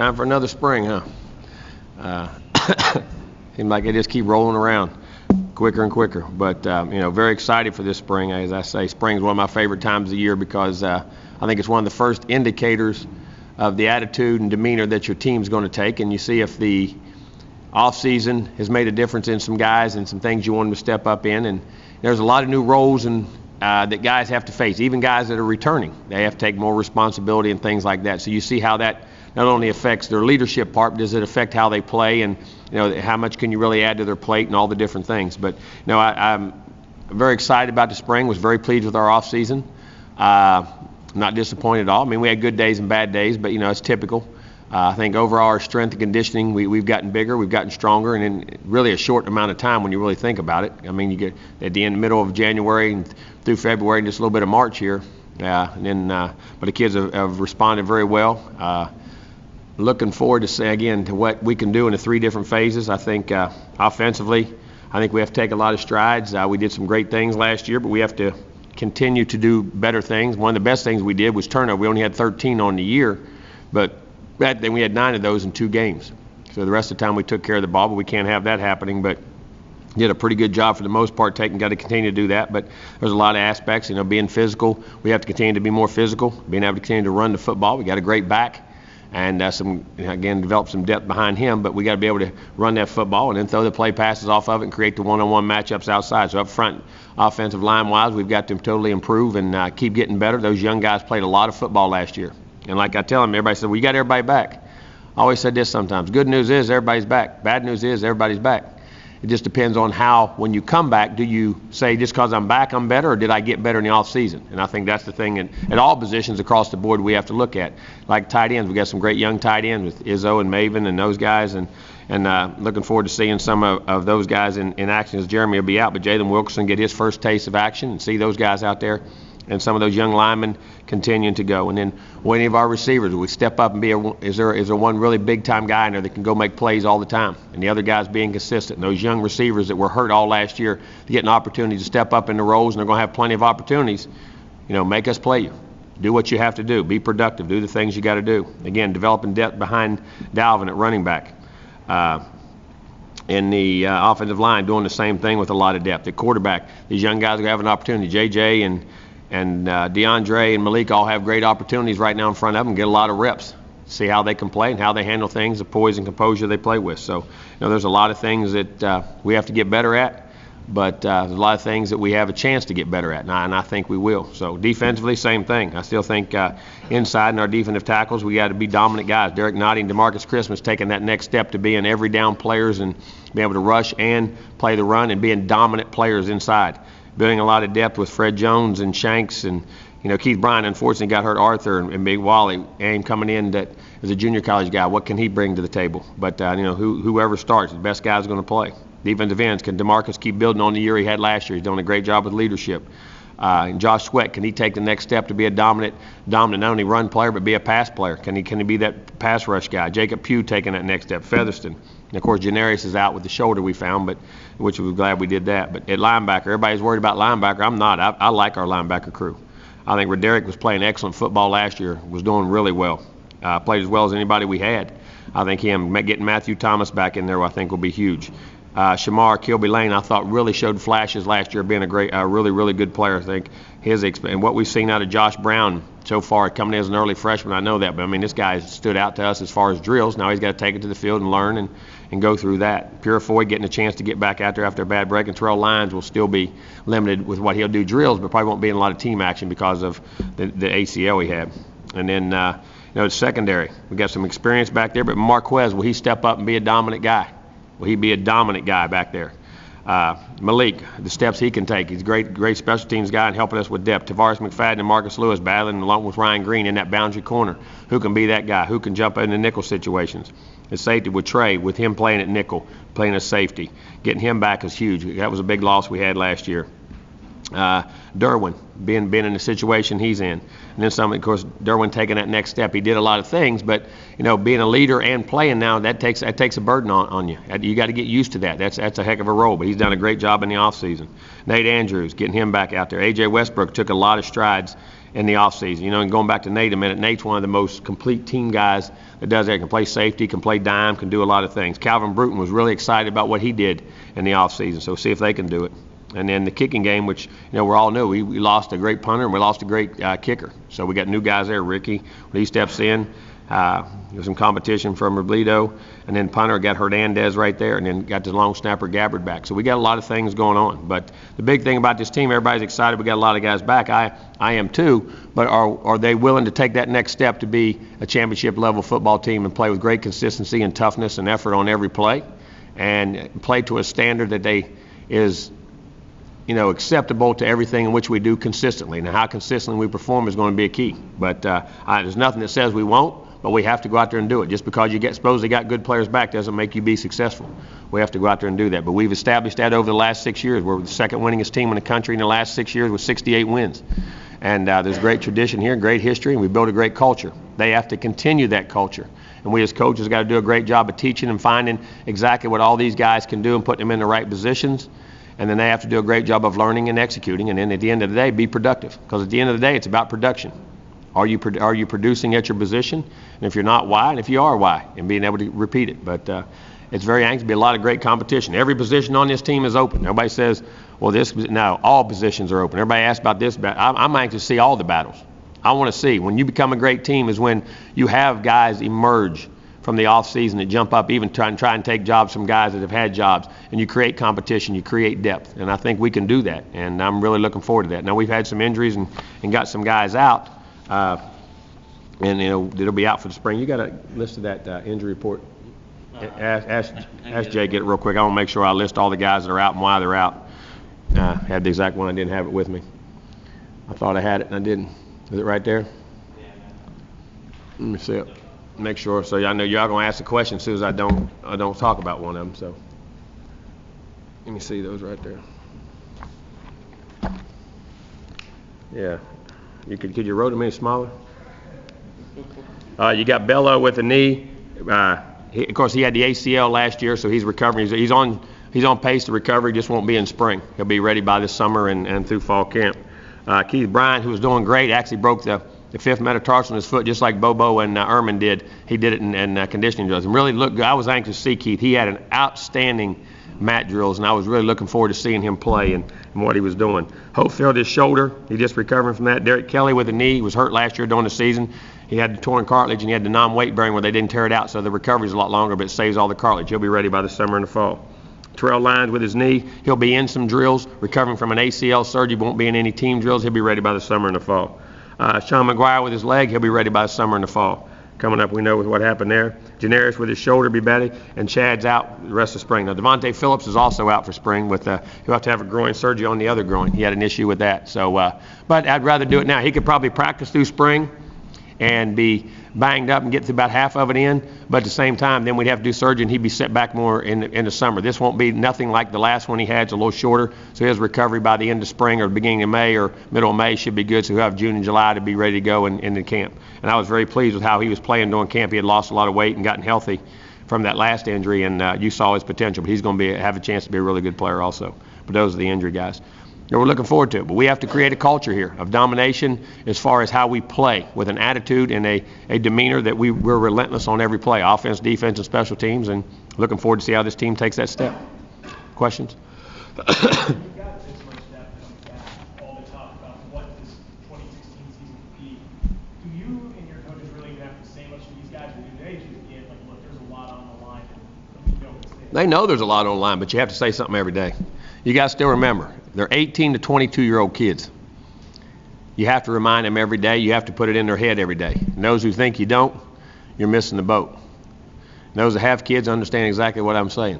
Time for another spring, huh? Seems like they just keep rolling around quicker and quicker. But, very excited for this spring. As I say, spring is one of my favorite times of the year because I think it's one of the first indicators of the attitude and demeanor that your team's going to take. And you see if the off-season has made a difference in some guys and some things you want them to step up in. And there's a lot of new roles and that guys have to face, even guys that are returning. They have to take more responsibility and things like that. So you see how that not only affects their leadership part, but does it affect how they play and, how much can you really add to their plate and all the different things. But, I'm very excited about the spring, was very pleased with our off season. Not disappointed at all. I mean, we had good days and bad days, but, it's typical. I think overall our strength and conditioning, we've gotten bigger, we've gotten stronger, and in really a short amount of time when you really think about it. I mean, you get at the middle of January and through February and just a little bit of March here. But the kids have responded very well. Looking forward to what we can do in the three different phases. I think offensively, I think we have to take a lot of strides. We did some great things last year, but we have to continue to do better things. One of the best things we did was turnover. We only had 13 on the year, but then we had 9 of those in 2 games. So the rest of the time we took care of the ball, but we can't have that happening. But did a pretty good job for the most part, got to continue to do that. But there's a lot of aspects, being physical. We have to continue to be more physical, being able to continue to run the football. We got a great back. And develop some depth behind him, but we got to be able to run that football and then throw the play passes off of it and create the one-on-one matchups outside. So up front, offensive line-wise, we've got to totally improve and keep getting better. Those young guys played a lot of football last year. And like I tell them, everybody said, well, you got everybody back. I always said this sometimes. Good news is everybody's back. Bad news is everybody's back. It just depends on how, when you come back, do you say just because I'm back I'm better, or did I get better in the off season? And I think that's the thing at all positions across the board we have to look at. Like tight ends, we got some great young tight ends with Izzo and Maven and those guys, and looking forward to seeing some of those guys in action as Jeremy will be out, but Jalen Wilkerson get his first taste of action and see those guys out there. And some of those young linemen continuing to go. And then any of our receivers, we step up and is there one really big-time guy in there that can go make plays all the time? And the other guys being consistent. And those young receivers that were hurt all last year to get an opportunity to step up in the roles, and they're going to have plenty of opportunities. Make us play you. Do what you have to do. Be productive. Do the things you got to do. Again, developing depth behind Dalvin at running back. In the offensive line, doing the same thing with a lot of depth. At quarterback, these young guys are going to have an opportunity. JJ and DeAndre and Malik all have great opportunities right now in front of them, get a lot of reps, see how they can play and how they handle things, the poise and composure they play with. So, there's a lot of things that we have to get better at, but there's a lot of things that we have a chance to get better at, and I think we will. So defensively, same thing. I still think inside in our defensive tackles, we got to be dominant guys. Derek Nottie and DeMarcus Christmas taking that next step to being every down players and be able to rush and play the run and being dominant players inside. Building a lot of depth with Fred Jones and Shanks and, Keith Bryant unfortunately got hurt, Arthur and Big Wally, and coming in that as a junior college guy, what can he bring to the table? But, whoever starts, the best guy's going to play. Defensive ends, can DeMarcus keep building on the year he had last year? He's doing a great job with leadership. And Josh Sweat, can he take the next step to be a dominant not only run player, but be a pass player? Can he be that pass rush guy? Jacob Pugh taking that next step. Featherston. And of course, Janarius is out with the shoulder we found, which we're glad we did that. But at linebacker, everybody's worried about linebacker. I'm not. I like our linebacker crew. I think Roderick was playing excellent football last year, was doing really well. Played as well as anybody we had. I think getting Matthew Thomas back in there, I think, will be huge. Shamar Kilby-Lane, I thought really showed flashes last year, being a really, really good player. I think and what we've seen out of Josh Brown so far, coming in as an early freshman, I know that, but this guy has stood out to us as far as drills. Now he's got to take it to the field and learn and go through that. Purifoy getting a chance to get back out there after a bad break, and Terrell Lyons will still be limited with what he'll do drills, but probably won't be in a lot of team action because of the ACL he had. And then, the secondary, we got some experience back there, but Marquez, will he step up and be a dominant guy? Will he be a dominant guy back there? Malik, the steps he can take. He's a great special teams guy and helping us with depth. Tavares McFadden and Marcus Lewis battling along with Ryan Green in that boundary corner. Who can be that guy? Who can jump into nickel situations? The safety with Trey, with him playing at nickel, playing as safety. Getting him back is huge. That was a big loss we had last year. Derwin, being in the situation he's in. And then of course, Derwin taking that next step. He did a lot of things, but, being a leader and playing now, that takes a burden on you. You got to get used to that. That's a heck of a role, but he's done a great job in the offseason. Nate Andrews, getting him back out there. A.J. Westbrook took a lot of strides in the offseason. You know, and going back to Nate a minute, Nate's one of the most complete team guys that does that. Can play safety, can play dime, can do a lot of things. Calvin Bruton was really excited about what he did in the offseason, so see if they can do it. And then the kicking game, which, you know, we all knew, we lost a great punter and we lost a great kicker. So we got new guys there. Ricky, when he steps in, there's some competition from Robledo, and then punter got Hernandez right there, and then got the long snapper Gabbard back. So we got a lot of things going on. But the big thing about this team, everybody's excited. We got a lot of guys back. I am too. But are they willing to take that next step to be a championship level football team and play with great consistency and toughness and effort on every play, and play to a standard that is, you know, acceptable to everything in which we do consistently. Now, how consistently we perform is going to be a key. But there's nothing that says we won't. But we have to go out there and do it. Just because you supposedly got good players back doesn't make you be successful. We have to go out there and do that. But we've established that over the last 6 years. We're the second winningest team in the country in the last 6 years with 68 wins. And there's great tradition here, great history, and we built a great culture. They have to continue that culture. And we as coaches got to do a great job of teaching and finding exactly what all these guys can do and putting them in the right positions. And then they have to do a great job of learning and executing. And then at the end of the day, be productive. Because at the end of the day, it's about production. Are you producing at your position? And if you're not, why? And if you are, why? And being able to repeat it. But it's very anxious to be a lot of great competition. Every position on this team is open. Everybody says, well, no, all positions are open. Everybody asks about this. I'm anxious to see all the battles. I want to see. When you become a great team is when you have guys emerge from the offseason that jump up, even try and take jobs from guys that have had jobs. And you create competition, you create depth. And I think we can do that. And I'm really looking forward to that. Now, we've had some injuries and got some guys out. And, you know, it'll be out for the spring. You got a list of that injury report? Ask Jay, get it real quick. I want to make sure I list all the guys that are out and why they're out. Had the exact one. I didn't have it with me. I thought I had it and I didn't. Is it right there? Let me see it. Make sure. So I know y'all gonna ask a question as soon as I don't talk about one of them. So let me see those right there. Yeah. Could you wrote them any smaller? You got Bello with a knee. Of course, he had the ACL last year, so he's recovering. He's on pace to recover. He just won't be in spring. He'll be ready by this summer and through fall camp. Keith Bryant, who was doing great, actually broke the fifth metatarsal in his foot, just like Bobo and Ehrman did. He did it in conditioning drills. And really, look, I was anxious to see Keith. He had an outstanding mat drills, and I was really looking forward to seeing him play and what he was doing. Hopefield, his shoulder, he's just recovering from that. Derek Kelly with a knee, he was hurt last year during the season. He had the torn cartilage and he had the non-weight bearing where they didn't tear it out, so the recovery's a lot longer, but it saves all the cartilage. He'll be ready by the summer and the fall. Terrell Lyons with his knee, he'll be in some drills, recovering from an ACL surgery, won't be in any team drills. He'll be ready by the summer and the fall. Sean McGuire with his leg, he'll be ready by the summer and the fall. Coming up, we know with what happened there. Janaris with his shoulder be better, and Chad's out the rest of spring. Now, Devontae Phillips is also out for spring with he'll have to have a groin surgery on the other groin. He had an issue with that. So, but I'd rather do it now. He could probably practice through spring and be banged up and get to about half of it in, but at the same time, then we'd have to do surgery and he'd be set back more in the summer. This won't be nothing like the last one he had. It's a little shorter, so his recovery by the end of spring or beginning of May or middle of May should be good, so he'll have June and July to be ready to go in the camp. And I was very pleased with how he was playing during camp. He had lost a lot of weight and gotten healthy from that last injury, and you saw his potential, but he's going to have a chance to be a really good player also. But those are the injury guys. And we're looking forward to it. But we have to create a culture here of domination as far as how we play, with an attitude and a demeanor that we're relentless on every play, offense, defense, and special teams, and looking forward to see how this team takes that step. Questions? You've got this much depth coming back, all the talk about what this 2016 season could be. Do you and your coaches really have to say much to these guys, or do they just get, like, look, there's a lot on the line, and we know it's there? They know there's a lot on the line, but you have to say something every day. You got to still remember, they're 18 to 22-year-old kids. You have to remind them every day. You have to put it in their head every day. And those who think you don't, you're missing the boat. And those that have kids understand exactly what I'm saying.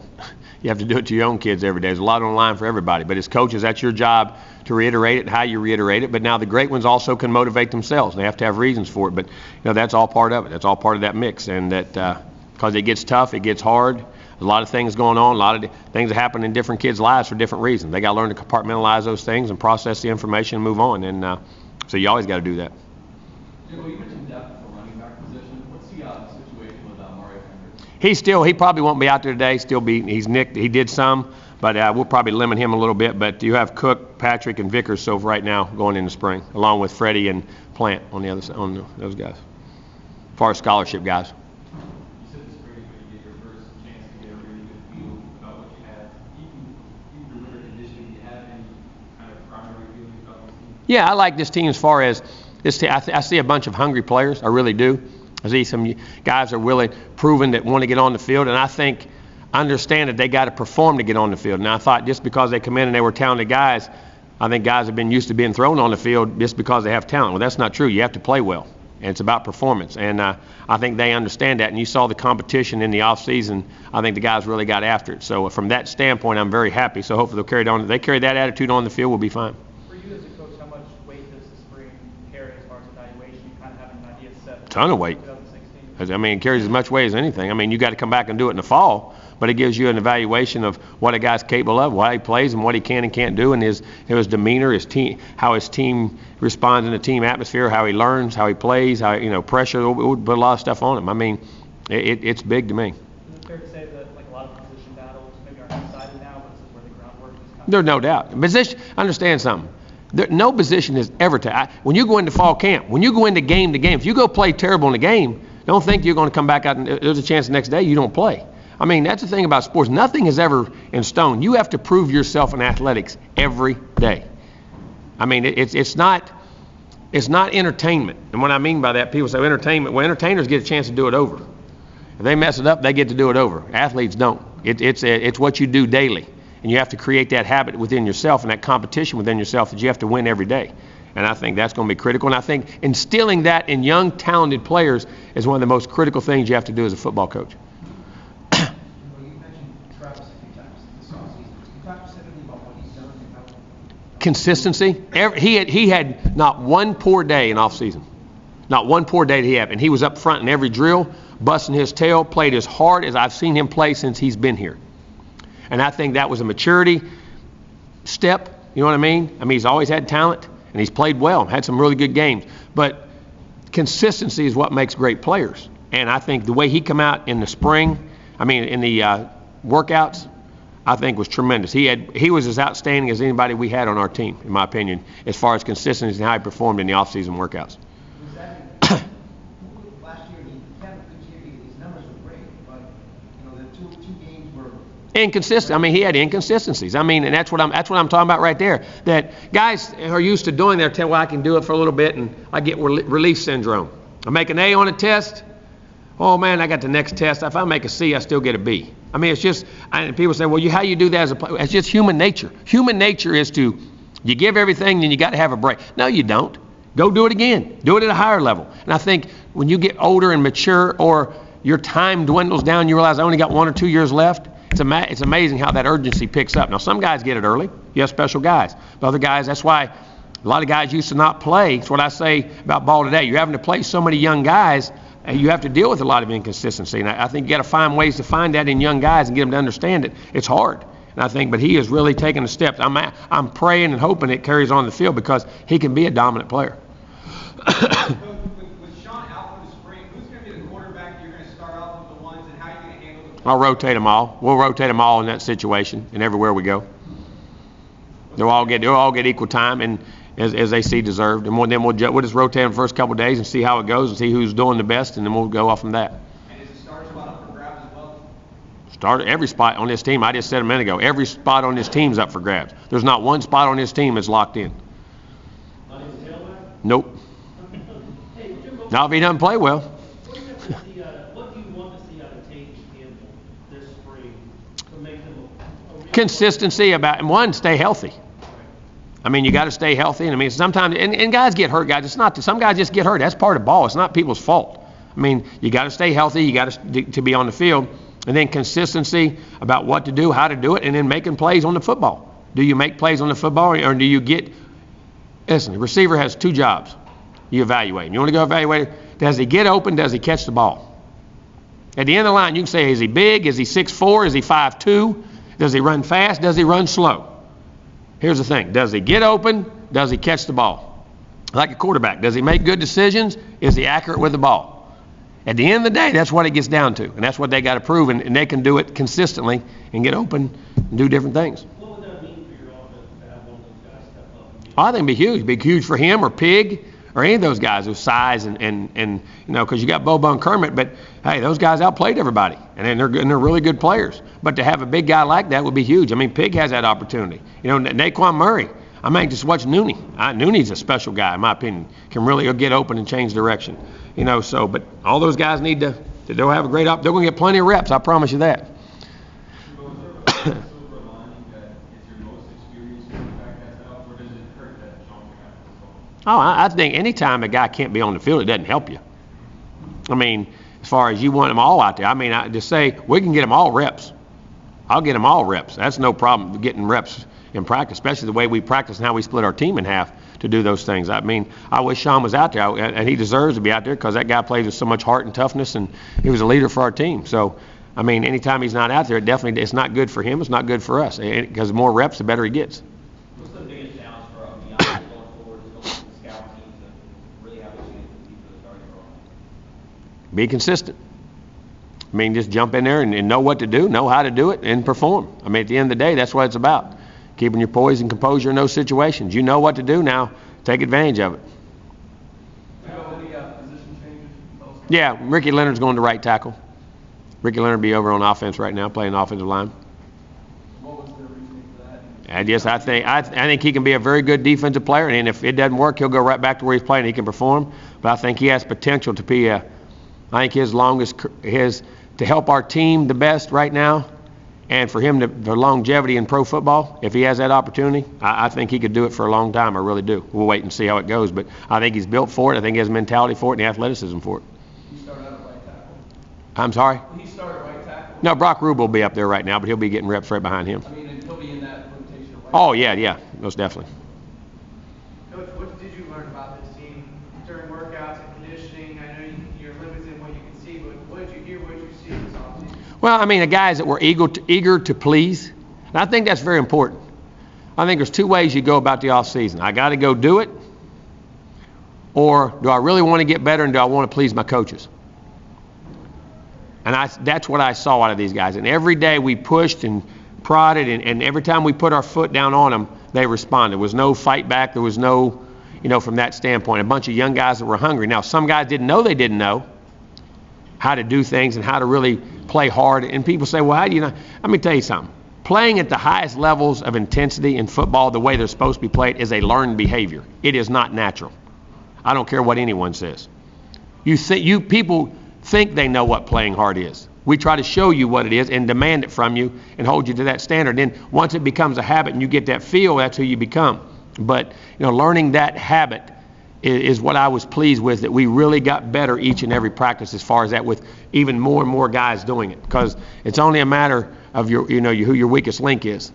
You have to do it to your own kids every day. There's a lot on the line for everybody. But as coaches, that's your job to reiterate it and how you reiterate it. But now the great ones also can motivate themselves. They have to have reasons for it. But that's all part of it. That's all part of that mix. And that because it gets tough, it gets hard. A lot of things going on, a lot of things that happen in different kids' lives for different reasons. They got to learn to compartmentalize those things and process the information and move on. And so you always got to do that. Jimbo, you mentioned depth at the running back position. What's the situation with Mario Hendricks? he probably won't be out there today. He's nicked. He did some, but we'll probably limit him a little bit. But you have Cook, Patrick, and Vickers so right now going in the spring, along with Freddie and Plant on the other side, on those guys, as far as scholarship guys. You said the spring is when you get your first chance to get a really good feel about what you have. Even the winter conditioning, do you have any kind of primary feelings about this team? Yeah, I like this team as far as this team. I see a bunch of hungry players. I really do. I see some guys are willing, proven that want to get on the field, and I understand that they got to perform to get on the field. And I thought just because they come in and they were talented guys, I think guys have been used to being thrown on the field just because they have talent. Well, that's not true. You have to play well, and it's about performance. And I think they understand that. And you saw the competition in the offseason. I think the guys really got after it. So from that standpoint, I'm very happy. So hopefully they'll carry it on. If they carry that attitude on the field, we'll be fine. For you as a coach, how much weight does the spring carry as far as evaluation? You kind of have an idea set. Ton of weight. 2016. I mean, it carries as much weight as anything. I mean, you got to come back and do it in the fall, but it gives you an evaluation of what a guy's capable of, what he plays, and what he can and can't do, and his demeanor, his team, how his team responds in the team atmosphere, how he learns, how he plays, how pressure. We'll put a lot of stuff on him. I mean, it's big to me. Is it fair to say that like a lot of position battles maybe are decided now, but this is where the groundwork is kind of? There's no doubt. Position. Understand something. No position is ever when you go into fall camp, when you go into game to game, if you go play terrible in the game, don't think you're going to come back out and there's a chance the next day you don't play. I mean, that's the thing about sports. Nothing is ever in stone. You have to prove yourself in athletics every day. I mean, it's not entertainment. And what I mean by that, people say entertainment. Well, entertainers get a chance to do it over. If they mess it up, they get to do it over. Athletes don't. It's what you do daily. And you have to create that habit within yourself and that competition within yourself that you have to win every day. And I think that's going to be critical. And I think instilling that in young, talented players is one of the most critical things you have to do as a football coach. You mentioned Travis a few times this offseason. Can you talk specifically about what he's done to help? Consistency. He had not one poor day in offseason. Not one poor day that he had. And he was up front in every drill, busting his tail, played as hard as I've seen him play since he's been here. And I think that was a maturity step. You know what I mean? I mean, he's always had talent, and he's played well, had some really good games. But consistency is what makes great players. And I think the way he come out in the spring, in the workouts, I think was tremendous. He was as outstanding as anybody we had on our team, in my opinion, as far as consistency and how he performed in the off-season workouts. Last year, he had a good year. His numbers were great, but the two games were inconsistent. I mean, he had inconsistencies. I mean, and that's what I'm talking about right there. That guys are used to doing their test. Well, I can do it for a little bit, and I get relief syndrome. I make an A on a test. Oh man, I got the next test. If I make a C, I still get a B. I mean, it's just. And people say, well, how you do that as a player? It's just human nature. Human nature is you give everything, then you got to have a break. No, you don't. Go do it again. Do it at a higher level. And I think when you get older and mature, or your time dwindles down, you realize I only got 1 or 2 years left. It's amazing how that urgency picks up. Now, some guys get it early. You have special guys. But other guys, that's why a lot of guys used to not play. It's what I say about ball today. You're having to play so many young guys, and you have to deal with a lot of inconsistency. And I think you got to find ways to find that in young guys and get them to understand it. It's hard. And I think, but he is really taking the steps. I'm praying and hoping it carries on the field because he can be a dominant player. With Sean out for the spring, who's going to be the quarterback you're going to start off with the ones, and how are you going to handle the I'll rotate them all. We'll rotate them all in that situation and everywhere we go. They'll all get equal time and as they see deserved. And we'll just rotate them the first couple of days and see how it goes and see who's doing the best, and then we'll go off from that. And is the starter spot up for grabs as well? Start every spot on this team. I just said a minute ago, every spot on this team's up for grabs. There's not one spot on this team that's locked in. Nope. Hey, Jimbo, Not if he doesn't play well. what do you want to see out of Tate and Campbell this spring to make them a real Consistency and one, stay healthy. I mean, you got to stay healthy. And I mean, sometimes, and guys get hurt, guys. It's not, some guys just get hurt. That's part of ball. It's not people's fault. I mean, you got to stay healthy. You got to be on the field. And then consistency about what to do, how to do it, and then making plays on the football. Do you make plays on the football, or do you listen, the receiver has 2 jobs. You evaluate. And you want to go evaluate, does he get open? Does he catch the ball? At the end of the line, you can say, is he big? Is he 6'4"? Is he 5'2"? Does he run fast? Does he run slow? Here's the thing. Does he get open? Does he catch the ball? Like a quarterback, does he make good decisions? Is he accurate with the ball? At the end of the day, that's what it gets down to, and that's what they got to prove, and they can do it consistently and get open and do different things. What would that mean for your offense to have one of those guys step up? And be I think it'd be huge. Big huge for him or Pig or any of those guys with size and you know, because you got Bobo and Kermit, but hey, those guys outplayed everybody, and they're really good players. But to have a big guy like that would be huge. I mean, Pig has that opportunity. You know, Naquan Murray. I'm anxious to watch Nooney. Nooney's a special guy, in my opinion. Can really get open and change direction. You know, so, but all those guys need to they'll have a great they're going to get plenty of reps, I promise you that. So is there a silver lining that it's your most experienced quarterback that's out, or does it hurt that Sean McCaffrey's gone? Oh, I think anytime a guy can't be on the field, it doesn't help you. I mean, as far as you want them all out there, I mean, I just say we can get them all reps. I'll get them all reps. That's no problem getting reps in practice, especially the way we practice and how we split our team in half to do those things. I mean, I wish Sean was out there, and he deserves to be out there because that guy plays with so much heart and toughness, and he was a leader for our team. So, I mean, anytime he's not out there, it's not good for him. It's not good for us because the more reps, the better he gets. What's the biggest challenge for the offense going forward is going to the scout team to really have a chance to compete for the starting role? Be consistent. I mean, just jump in there and know what to do, know how to do it, and perform. I mean, at the end of the day, that's what it's about. Keeping your poise and composure in those situations. You know what to do now. Take advantage of it. Position changes? Yeah, Ricky Leonard's going to right tackle. Ricky Leonard will be over on offense right now, playing offensive line. What was the reasoning for that? And yes, I think he can be a very good defensive player, and if it doesn't work, he'll go right back to where he's playing. He can perform, but I think he has potential to be I think to help our team the best right now, and for him for longevity in pro football, if he has that opportunity, I think he could do it for a long time. I really do. We'll wait and see how it goes, but I think he's built for it. I think he has mentality for it and the athleticism for it. He started out at right tackle. I'm sorry? He started right tackle. No, Brock Rube will be up there right now, but he'll be getting reps right behind him. I mean, and he'll be in that rotation of right Oh, yeah, most definitely. Coach, what did you learn about this team during workouts and conditioning? I know you're limited in what you can see, but what did you hear, what did you see this offseason? Well, I mean, the guys that were eager to please, and I think that's very important. I think there's two ways you go about the off season. I got to go do it, or do I really want to get better and do I want to please my coaches? And that's what I saw out of these guys. And every day we pushed and prodded, and every time we put our foot down on them, they responded. There was no fight back. There was no, from that standpoint, a bunch of young guys that were hungry. Now, some guys didn't know how to do things and how to really play hard. And people say, well, how do you know? Let me tell you something. Playing at the highest levels of intensity in football, the way they're supposed to be played, is a learned behavior. It is not natural. I don't care what anyone says. People think they know what playing hard is. We try to show you what it is and demand it from you and hold you to that standard. Then once it becomes a habit and you get that feel, that's who you become. But learning that habit is what I was pleased with, that we really got better each and every practice as far as that, with even more and more guys doing it, because it's only a matter of who your weakest link is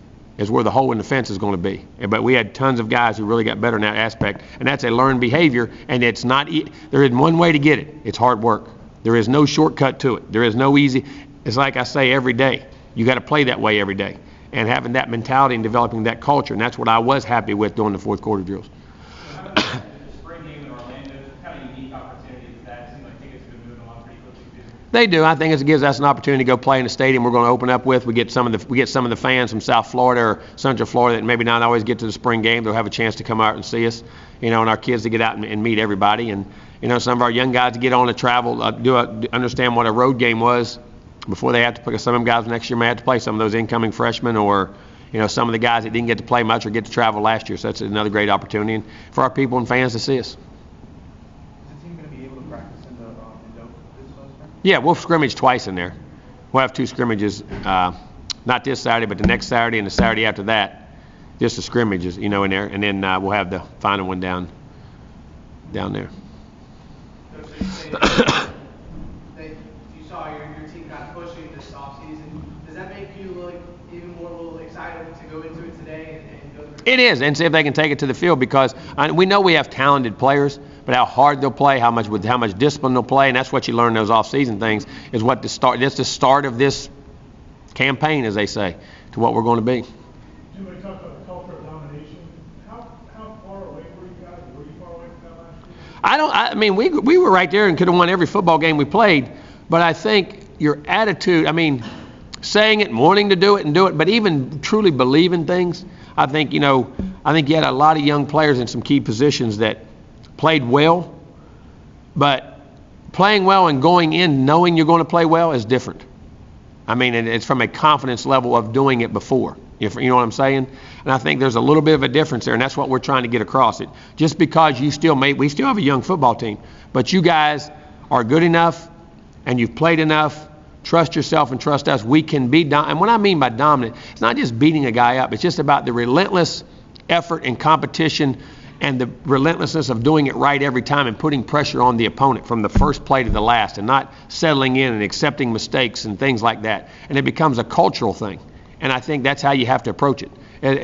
where the hole in the fence is going to be. But we had tons of guys who really got better in that aspect, and that's a learned behavior, and it's not there isn't one way to get it. It's hard work. There is no shortcut to it. There is no easy. It's like I say every day. You got to play that way every day, and having that mentality and developing that culture, and that's what I was happy with during the fourth quarter drills. They do. I think it gives us an opportunity to go play in the stadium we're going to open up with. We get some of the fans from South Florida or Central Florida that maybe not always get to the spring game. They'll have a chance to come out and see us, and our kids to get out and meet everybody. And some of our young guys to get on to travel, understand what a road game was before they have to play. Some of them guys next year may have to play, some of those incoming freshmen, or some of the guys that didn't get to play much or get to travel last year. So that's another great opportunity, and for our people and fans to see us. Yeah, we'll scrimmage twice in there. We'll have 2 scrimmages, not this Saturday, but the next Saturday and the Saturday after that. Just the scrimmages, in there, and then we'll have the final one down there. So you saw your team kind of pushing this offseason. Does that make you even more a little excited to go into it today and go through? It is, and see if they can take it to the field, because we know we have talented players, but how hard they'll play, how much discipline they'll play, and that's what you learn in those off-season things, is what that's the start of this campaign, as they say, to what we're going to be. Jimbo, talked about the culture of domination. How far away were you guys? Were you far away from that last year? I mean, we were right there and could have won every football game we played, but I think your attitude, I mean, saying it and wanting to do it, but even truly believing things, I think you had a lot of young players in some key positions that played well, but playing well and going in knowing you're going to play well is different. I mean, it's from a confidence level of doing it before. You know what I'm saying? And I think there's a little bit of a difference there, and that's what we're trying to get across. It just because we still have a young football team, but you guys are good enough and you've played enough. Trust yourself and trust us. We can be and what I mean by dominant, it's not just beating a guy up. It's just about the relentless effort and competition and the relentlessness of doing it right every time and putting pressure on the opponent from the first play to the last and not settling in and accepting mistakes and things like that. And it becomes a cultural thing. And I think that's how you have to approach it.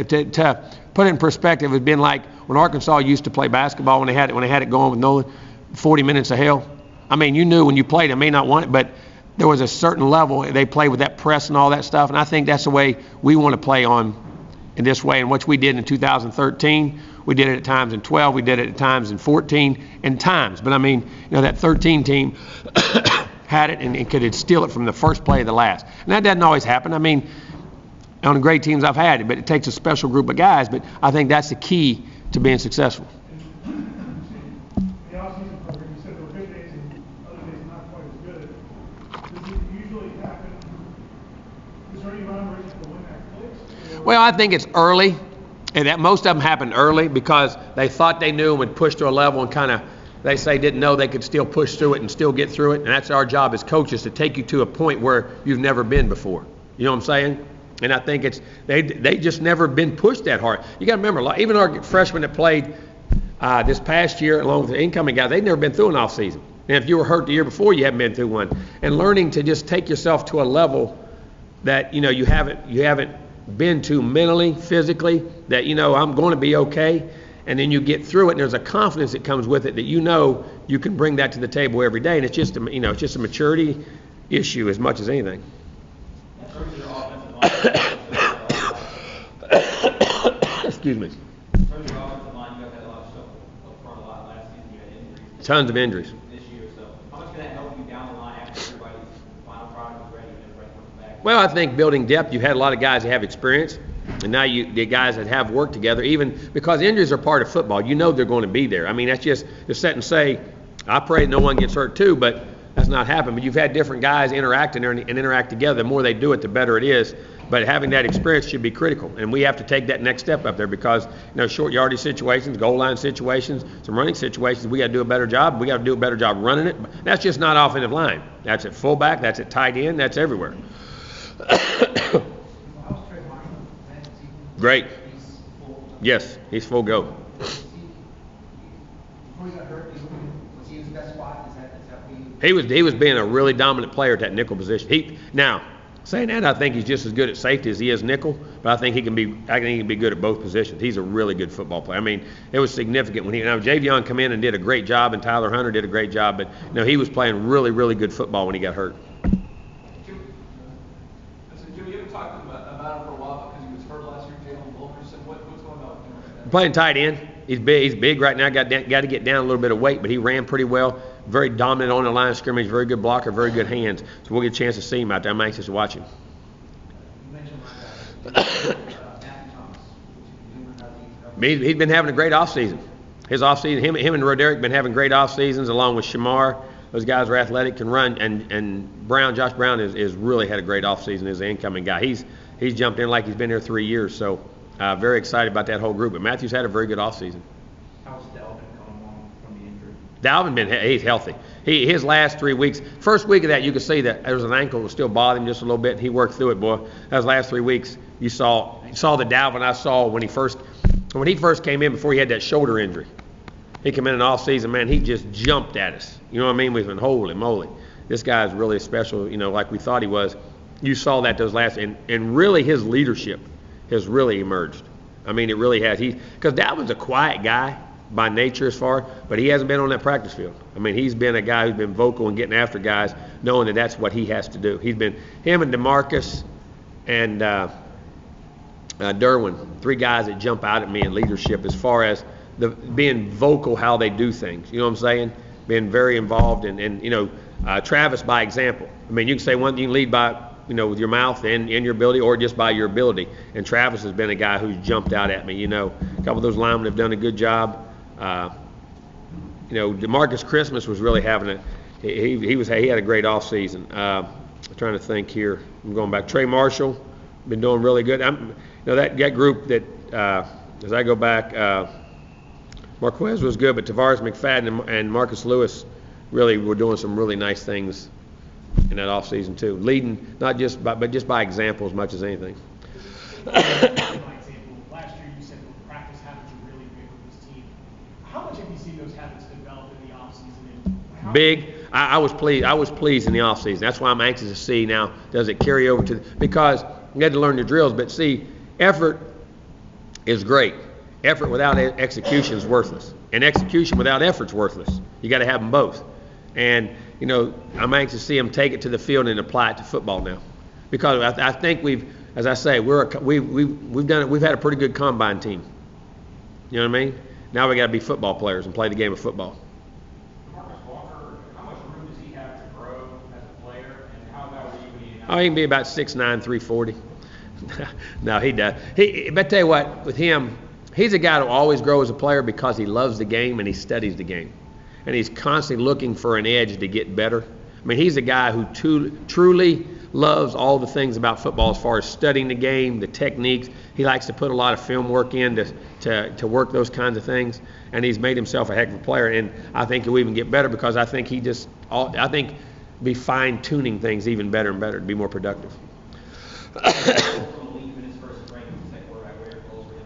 To put it in perspective, it's been like when Arkansas used to play basketball when they had it going with Nolan, 40 minutes of hell. I mean, you knew when you played, I may not want it, but there was a certain level they played with that press and all that stuff. And I think that's the way we want to play on in this way. And what we did in 2013, we did it at times in 12, we did it at times in 14, and times. But I mean, that 13 team had it and could steal it from the first play to the last. And that doesn't always happen. I mean, on the great teams I've had it, but it takes a special group of guys. But I think that's the key to being successful. The off-season program, you said there were good days and other days not quite as good. Does it usually happen? Is there any rhyme or reason for when that clicks? Well, I think it's early, and that most of them happened early because they thought they knew and would push to a level and kind of, they say, didn't know they could still push through it and still get through it. And that's our job as coaches, to take you to a point where you've never been before. You know what I'm saying? And I think they just never been pushed that hard. You got to remember, even our freshmen that played this past year, along with the incoming guys, they've never been through an off season. And if you were hurt the year before, you haven't been through one. And learning to just take yourself to a level that you haven't been to mentally, physically, that I'm going to be okay. And then you get through it, and there's a confidence that comes with it that you can bring that to the table every day. And it's just a maturity issue as much as anything. Excuse me. In terms of your offensive line, you guys had a lot of stuff up front a lot last season. You had injuries. Tons of injuries. This year, so how much can that help you down the line after everybody's final product is ready and everybody comes back? Well, I think building depth, you've had a lot of guys that have experience, and now the guys that have worked together, even because injuries are part of football, they're going to be there. I mean, that's just to set and say, I pray no one gets hurt too, but that's not happened. But you've had different guys interact in there and interact together. The more they do it, the better it is. But having that experience should be critical, and we have to take that next step up there because short yardage situations, goal line situations, some running situations, we got to do a better job. We got to do a better job running it. That's just not offensive line. That's at fullback. That's at tight end. That's everywhere. Great. Yes, he's full go. Before he got hurt, was he in his best spot? Is that what He was being a really dominant player at that nickel position. Saying that, I think he's just as good at safety as he is nickel, but I think he can be good at both positions. He's a really good football player. I mean, it was significant when Javion come in and did a great job, and Tyler Hunter did a great job, but he was playing really, really good football when he got hurt. Jimmy, you haven't talked about him for a while because he was hurt last year. Jalen Wilkerson, what's going on with him right now? Playing tight end. He's big right now. Got to get down a little bit of weight, but he ran pretty well. Very dominant on the line of scrimmage. Very good blocker. Very good hands. So we'll get a chance to see him out there. I'm anxious to watch him. You mentioned Matthew Thomas. He's been having a great offseason. His offseason, him and Roderick been having great off seasons, along with Shamar. Those guys are athletic, can run, and Josh Brown is really had a great offseason as an incoming guy. He's jumped in like he's been here 3 years. So very excited about that whole group. But Matthew's had a very good offseason. How's Dalvin coming along from the injury? Dalvin he's healthy. His last 3 weeks, first week of that, you could see that there was an ankle that was still bothering him just a little bit. He worked through it, boy. Those last 3 weeks, you saw the Dalvin I saw when he first came in before he had that shoulder injury. He came in off season, man. He just jumped at us. You know what I mean? We've been holy moly. This guy's really special. Like we thought he was. You saw that those last, and really his leadership has really emerged. I mean, it really has. Because Dalvin's a quiet guy by nature but he hasn't been on that practice field. I mean, he's been a guy who's been vocal and getting after guys, knowing that that's what he has to do. He's been him and DeMarcus and Derwin, 3 guys that jump out at me in leadership as far as being vocal how they do things. You know what I'm saying? Being very involved and you know, Travis by example. I mean, you can say one, you can lead by, you know, with your mouth and your ability, or just by your ability. And Travis has been a guy who's jumped out at me. You know, a couple of those linemen have done a good job. You know, DeMarcus Christmas was really having a he had a great off season. I'm trying to think here. I'm going back. Trey Marshall been doing really good. You know, that group that as I go back, Marquez was good, but Tavares McFadden and Marcus Lewis really were doing some really nice things in that off season too, leading not just but just by example as much as anything. By example, last year you said practice habits are really big with this team. How much have you seen those habits develop in the offseason? Big. I was pleased. I was pleased in the offseason. That's why I'm anxious to see now, does it carry over to, because you had to learn the drills, but see, effort is great. Effort without execution is worthless, and execution without effort is worthless. You got to have them both. And you know, I'm anxious to see them take it to the field and apply it to football now, because I think we've, as I say, we've done it. We've had a pretty good combine team. You know what I mean? Now we got to be football players and play the game of football. Marcus Walker, how much room does he have to grow as a player, and how about he? Oh, he can be about 6'9", 340. No, he does. But tell you what, with him, he's a guy who always grows as a player because he loves the game and he studies the game. And he's constantly looking for an edge to get better. I mean, he's a guy who truly loves all the things about football as far as studying the game, the techniques. He likes to put a lot of film work in to work those kinds of things. And he's made himself a heck of a player. And I think he'll even get better because I think I think be fine-tuning things even better and better to be more productive.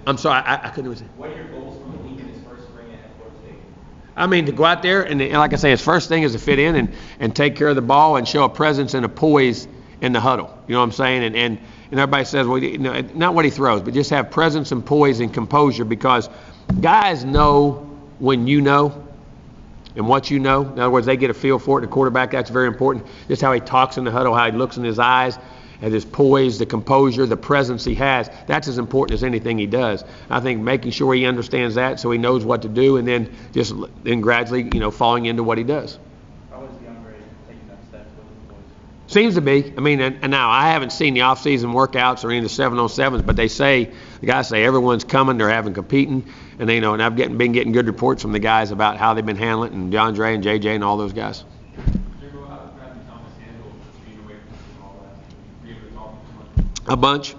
I'm sorry, I couldn't even say. What are your goals from the league in his first spring at Florida State? I mean, to go out there and like I say, his first thing is to fit in and take care of the ball and show a presence and a poise in the huddle. You know what I'm saying? And everybody says, well, you know, not what he throws, but just have presence and poise and composure, because guys know when you know and what you know. In other words, they get a feel for it. The quarterback, that's very important. Just how he talks in the huddle, how he looks in his eyes, and his poise, the composure, the presence he has. That's as important as anything he does. I think making sure he understands that so he knows what to do, and then gradually, you know, falling into what he does. How is the young grade taking that step with the boys? Seems to be. I mean, and now I haven't seen the off-season workouts or any of the 7-on-7s, but the guys say everyone's coming, they're having competing, and they know. And I've been getting good reports from the guys about how they've been handling it, and John Dre and JJ and all those guys. Jimbo, how does Matthew Thomas handle being away from all that? Were you able to talk too much? A bunch.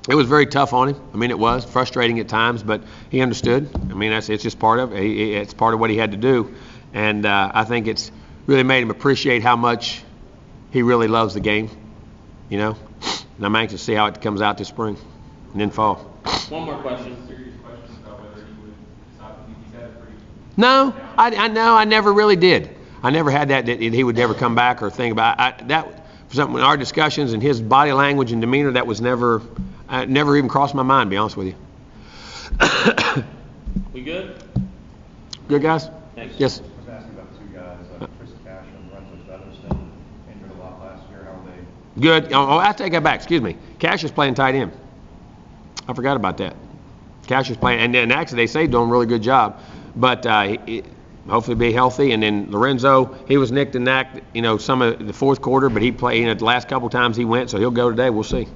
It was very tough on him. I mean, it was frustrating at times, but he understood. I mean, it's just part of it. It's part of what he had to do, and I think it's really made him appreciate how much he really loves the game, you know. And I'm anxious to see how it comes out this spring and then fall. One more question. Serious questions about whether he would stop. He's had a pretty. No, I know. I never really did. I never had that he would never come back or think about that. Something in our discussions and his body language and demeanor, that was never even crossed my mind, to be honest with you. We good? Good, guys? Thanks. Yes. I was asking about the two guys, Chris Cash and Brunswick Featherston, injured a lot last year. How are they? Good. Oh, I take that back. Excuse me. Cash is playing tight end. I forgot about that. Cash is playing, and then actually they say doing a really good job, but hopefully be healthy. And then Lorenzo, he was nicked and knacked, you know, some of the fourth quarter, but he played, you know, the last couple times he went, so he'll go today. We'll see.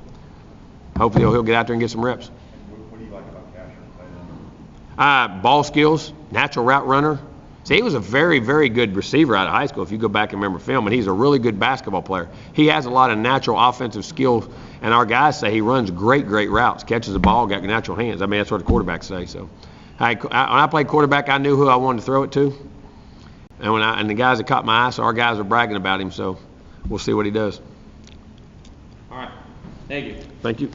Hopefully he'll get out there and get some reps. And what do you like about Cash and tight end? Ball skills, natural route runner. See, he was a very, very good receiver out of high school, if you go back and remember film, and he's a really good basketball player. He has a lot of natural offensive skills, and our guys say he runs great routes, catches the ball, got natural hands. I mean, that's what the quarterbacks say. So, when I played quarterback, I knew who I wanted to throw it to, and the guys that caught my eye, so our guys are bragging about him. So, we'll see what he does. All right. Thank you. Thank you.